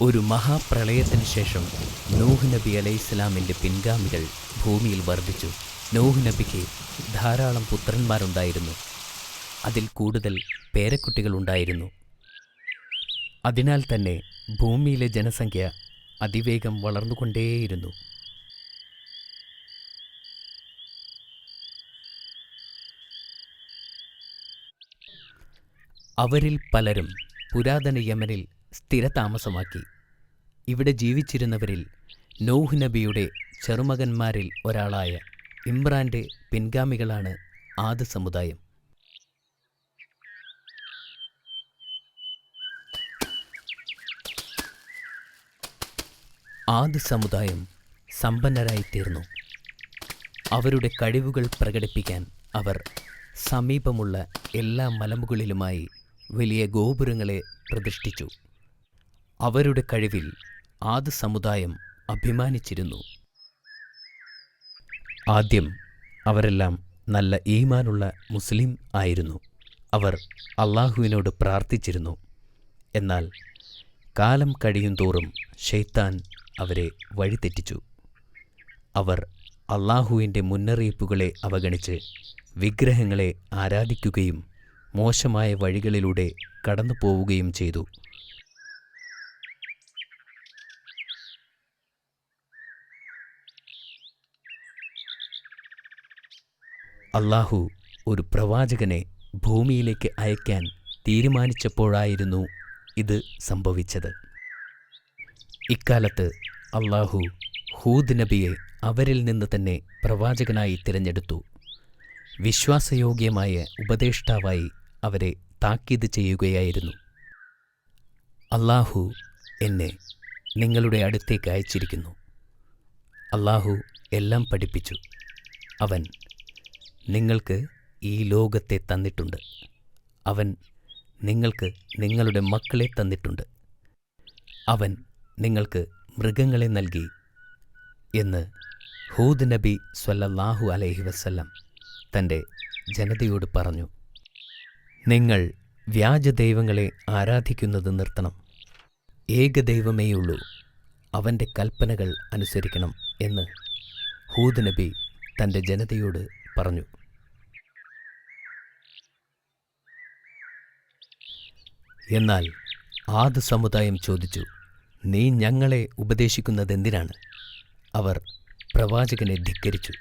ഒരു മഹാപ്രളയത്തിന് ശേഷം നൂഹ് നബി അലൈഹിസ്സലാമിൻ്റെ പിൻഗാമികൾ ഭൂമിയിൽ വർദ്ധിച്ചു. നൂഹ് നബിക്ക് ധാരാളം പുത്രന്മാരുണ്ടായിരുന്നു. അതിൽ കൂടുതൽ പേരക്കുട്ടികളുണ്ടായിരുന്നു. അതിനാൽ തന്നെ ഭൂമിയിലെ ജനസംഖ്യ അതിവേഗം വളർന്നുകൊണ്ടേയിരുന്നു. അവരിൽ പലരും പുരാതന യമനിൽ സ്ഥിരതാമസമാക്കി. ഇവിടെ ജീവിച്ചിരുന്നവരിൽ നൂഹ് നബിയുടെ ചെറുമകന്മാരിൽ ഒരാളായ ഇമ്രാൻ്റെ പിൻഗാമികളാണ് ആദ് സമുദായം. ആദ് സമുദായം സമ്പന്നരായിത്തീർന്നു. അവരുടെ കഴിവുകൾ പ്രകടിപ്പിക്കാൻ അവർ സമീപമുള്ള എല്ലാ മലമുകളിലുമായി വലിയ ഗോപുരങ്ങളെ പ്രതിഷ്ഠിച്ചു. അവരുടെ കഴിവിൽ ആദ് സമുദായം അഭിമാനിച്ചിരുന്നു. ആദ്യം അവരെല്ലാം നല്ല ഈമാനുള്ള മുസ്ലിം ആയിരുന്നു. അവർ അള്ളാഹുവിനോട് പ്രാർത്ഥിച്ചിരുന്നു. എന്നാൽ കാലം കഴിയുന്തോറും ശൈത്താൻ അവരെ വഴിതെറ്റിച്ചു. അവർ അള്ളാഹുവിൻ്റെ മുന്നറിയിപ്പുകളെ അവഗണിച്ച് വിഗ്രഹങ്ങളെ ആരാധിക്കുകയും മോശമായ വഴികളിലൂടെ കടന്നു പോവുകയും ചെയ്തു. അള്ളാഹു ഒരു പ്രവാചകനെ ഭൂമിയിലേക്ക് അയക്കാൻ തീരുമാനിച്ചപ്പോഴായിരുന്നു ഇത് സംഭവിച്ചത്. ഇക്കാലത്ത് അള്ളാഹു ഹൂദ് നബിയെ അവരിൽ നിന്ന് തന്നെ പ്രവാചകനായി തിരഞ്ഞെടുത്തു. വിശ്വാസയോഗ്യമായ ഉപദേഷ്ടാവായി അവരെ താക്കീത് ചെയ്യുകയായിരുന്നു. അള്ളാഹു എന്നെ നിങ്ങളുടെ അടുത്തേക്ക് അയച്ചിരിക്കുന്നു. അള്ളാഹു എല്ലാം പഠിപ്പിച്ചു. അവൻ നിങ്ങൾക്ക് ഈ ലോകത്തെ തന്നിട്ടുണ്ട്. അവൻ നിങ്ങൾക്ക് നിങ്ങളുടെ മക്കളെ തന്നിട്ടുണ്ട്. അവൻ നിങ്ങൾക്ക് മൃഗങ്ങളെ നൽകി എന്ന് ഹൂദ് നബി സ്വല്ലല്ലാഹു അലൈഹി വസല്ലം തൻ്റെ ജനതയോട് പറഞ്ഞു. നിങ്ങൾ വ്യാജദൈവങ്ങളെ ആരാധിക്കുന്നത് നിർത്തണം. ഏകദൈവമേയുള്ളൂ, അവൻ്റെ കൽപ്പനകൾ അനുസരിക്കണം എന്ന് ഹൂദ് നബി തൻ്റെ ജനതയോട് പറഞ്ഞു. എന്നാൽ ആദ് സമുദായം ചോദിച്ചു, നീ ഞങ്ങളെ ഉപദേശിക്കുന്നതെന്തിനാണ്? അവർ പ്രവാചകനെ ധിക്കരിച്ചു.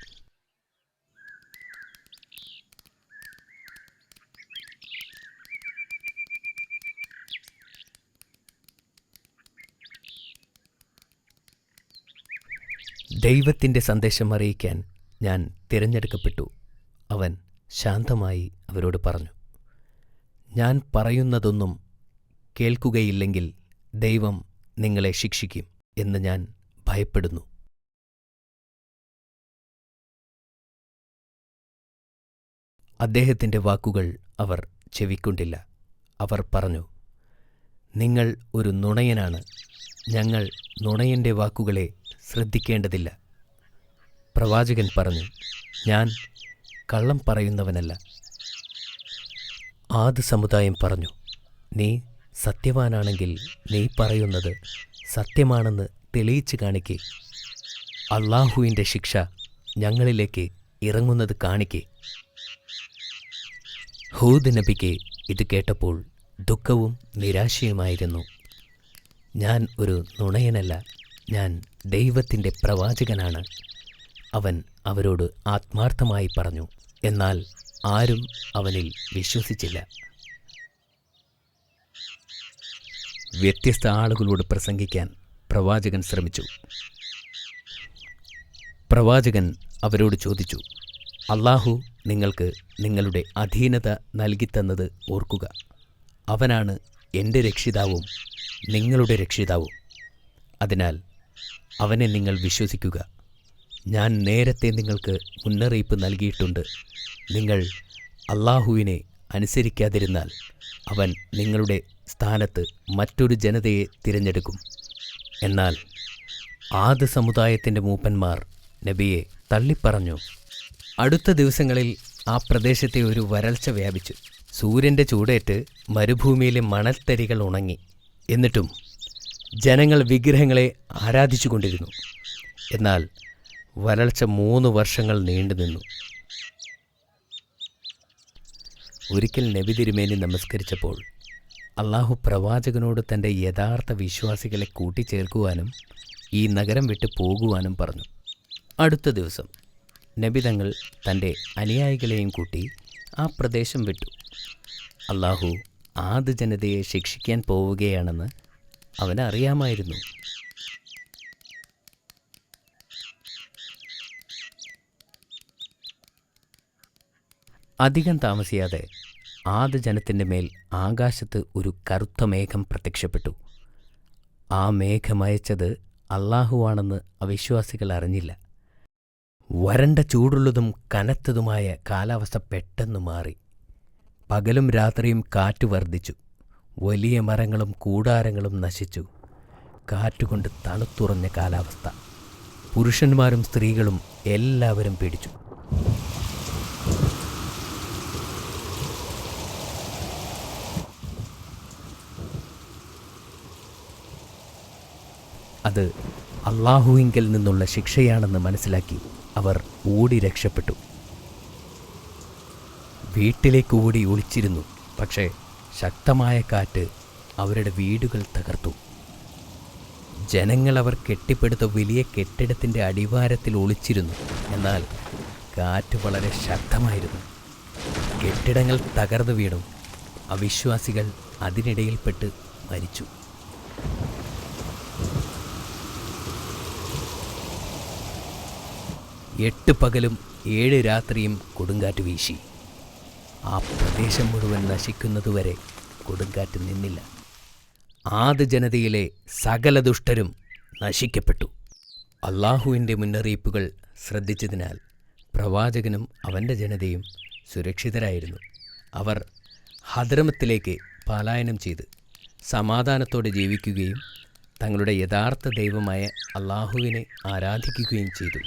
ദൈവത്തിൻ്റെ സന്ദേശം അറിയിക്കാൻ ഞാൻ തിരഞ്ഞെടുക്കപ്പെട്ടു. അവൻ ശാന്തമായി അവരോട് പറഞ്ഞു, ഞാൻ പറയുന്നതൊന്നും കേൾക്കുകയില്ലെങ്കിൽ ദൈവം നിങ്ങളെ ശിക്ഷിക്കും എന്ന് ഞാൻ ഭയപ്പെടുന്നു. അദ്ദേഹത്തിൻ്റെ വാക്കുകൾ അവർ ചെവിക്കൊണ്ടില്ല. അവർ പറഞ്ഞു, നിങ്ങൾ ഒരു നുണയനാണ്. ഞങ്ങൾ നുണയൻ്റെ വാക്കുകളെ ശ്രദ്ധിക്കേണ്ടതില്ല. പ്രവാചകൻ പറഞ്ഞു, ഞാൻ കള്ളം പറയുന്നവനല്ല. ആദ് സമുദായം പറഞ്ഞു, നീ സത്യവാനാണെങ്കിൽ നീ പറയുന്നത് സത്യമാണെന്ന് തെളിയിച്ച് കാണിക്കേ. അള്ളാഹുവിൻ്റെ ശിക്ഷ ഞങ്ങളിലേക്ക് ഇറങ്ങുന്നത് കാണിക്കേ. ഹൂദ് നബിക്ക് ഇത് കേട്ടപ്പോൾ ദുഃഖവും നിരാശയുമായിരുന്നു. ഞാൻ ഒരു നുണയനല്ല, ഞാൻ ദൈവത്തിൻ്റെ പ്രവാചകനാണ്. അവൻ അവരോട് ആത്മാർത്ഥമായി പറഞ്ഞു. എന്നാൽ ആരും അവനിൽ വിശ്വസിച്ചില്ല. വ്യത്യസ്ത ആളുകളോട് പ്രസംഗിക്കാൻ പ്രവാചകൻ ശ്രമിച്ചു. പ്രവാചകൻ അവരോട് ചോദിച്ചു, അള്ളാഹു നിങ്ങൾക്ക് നിങ്ങളുടെ അധീനത നൽകിത്തന്നത് ഓർക്കുക. അവനാണ് എൻ്റെ രക്ഷിതാവും നിങ്ങളുടെ രക്ഷിതാവും. അതിനാൽ അവനെ നിങ്ങൾ വിശ്വസിക്കുക. ഞാൻ നേരത്തെ നിങ്ങൾക്ക് മുന്നറിയിപ്പ് നൽകിയിട്ടുണ്ട്. നിങ്ങൾ അള്ളാഹുവിനെ അനുസരിക്കാതിരുന്നാൽ അവൻ നിങ്ങളുടെ സ്ഥാനത്ത് മറ്റൊരു ജനതയെ തിരഞ്ഞെടുക്കും. എന്നാൽ ആദ് സമുദായത്തിൻ്റെ മൂപ്പന്മാർ നബിയെ തള്ളിപ്പറഞ്ഞു. അടുത്ത ദിവസങ്ങളിൽ ആ പ്രദേശത്തെ ഒരു വരൾച്ച വ്യാപിച്ചു. സൂര്യൻ്റെ ചൂടേറ്റ് മരുഭൂമിയിലെ മണൽത്തരികൾ ഉണങ്ങി. എന്നിട്ടും ജനങ്ങൾ വിഗ്രഹങ്ങളെ ആരാധിച്ചുകൊണ്ടിരുന്നു. എന്നാൽ വരൾച്ച 3 വർഷങ്ങൾ നീണ്ടുനിന്നു. ഒരിക്കൽ നബി തിരുമേനി നമസ്കരിച്ചപ്പോൾ അള്ളാഹു പ്രവാചകനോട് തൻ്റെ യഥാർത്ഥ വിശ്വാസികളെ കൂട്ടിച്ചേർക്കുവാനും ഈ നഗരം വിട്ട് പോകുവാനും പറഞ്ഞു. അടുത്ത ദിവസം നബി തങ്ങൾ തൻ്റെ അനുയായികളെയും കൂട്ടി ആ പ്രദേശം വിട്ടു. അള്ളാഹു ആദ് ജനതയെ ശിക്ഷിക്കാൻ പോവുകയാണെന്ന് അവനറിയാമായിരുന്നു. അധികം താമസിയാതെ ആദ് ജനത്തിൻ്റെ മേൽ ആകാശത്ത് ഒരു കറുത്ത മേഘം പ്രത്യക്ഷപ്പെട്ടു. ആ മേഘമയച്ചത് അള്ളാഹുവാണെന്ന് അവിശ്വാസികൾ അറിഞ്ഞില്ല. വരണ്ട ചൂടുള്ളതും കനത്തതുമായ കാലാവസ്ഥ പെട്ടെന്ന് മാറി. പകലും രാത്രിയും കാറ്റ് വർദ്ധിച്ചു. വലിയ മരങ്ങളും കൂടാരങ്ങളും നശിച്ചു. കാറ്റുകൊണ്ട് തണുത്തുറഞ്ഞ കാലാവസ്ഥ. പുരുഷന്മാരും സ്ത്രീകളും എല്ലാവരും പേടിച്ചു. അത് അള്ളാഹുവിങ്കൽ നിന്നുള്ള ശിക്ഷയാണെന്ന് മനസ്സിലാക്കി അവർ ഓടി രക്ഷപ്പെട്ടു. വീട്ടിലേക്ക് ഓടി ഒളിച്ചിരുന്നു. പക്ഷേ ശക്തമായ കാറ്റ് അവരുടെ വീടുകൾ തകർത്തു. ജനങ്ങൾ അവർ കെട്ടിപ്പടുത്ത വലിയ കെട്ടിടത്തിൻ്റെ അടിവാരത്തിൽ ഒളിച്ചിരുന്നു. എന്നാൽ കാറ്റ് വളരെ ശക്തമായിരുന്നു. കെട്ടിടങ്ങൾ തകർന്നു വീണു. അവിശ്വാസികൾ അതിനിടയിൽപ്പെട്ട് മരിച്ചു. എട്ട് പകലും 7 രാത്രിയും കൊടുങ്കാറ്റ് വീശി. ആ പ്രദേശം മുഴുവൻ നശിക്കുന്നതുവരെ കൊടുങ്കാറ്റ് നിന്നില്ല. ആദ് ജനതയിലെ സകല ദുഷ്ടരും നശിക്കപ്പെട്ടു. അള്ളാഹുവിൻ്റെ മുന്നറിയിപ്പുകൾ ശ്രദ്ധിച്ചതിനാൽ പ്രവാചകനും അവൻ്റെ ജനതയും സുരക്ഷിതരായിരുന്നു. അവർ ഹദ്രമത്തിലേക്ക് പലായനം ചെയ്ത് സമാധാനത്തോടെ ജീവിക്കുകയും തങ്ങളുടെ യഥാർത്ഥ ദൈവമായ അള്ളാഹുവിനെ ആരാധിക്കുകയും ചെയ്തു.